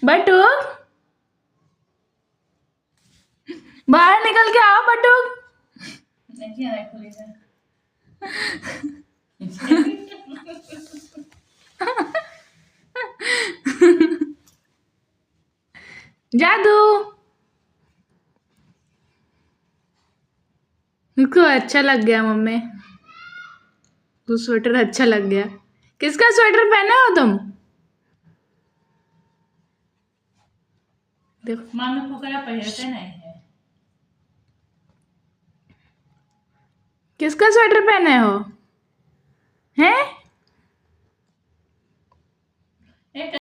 बटुक, बाहर निकल के आओ बटुक। जादू, उसको अच्छा लग गया मम्मी, वो स्वेटर अच्छा लग गया। किसका स्वेटर पहने हो तुम? देखो मामी फुकरा पहिरते नहीं है। किसका स्वेटर पहने हो? हैं?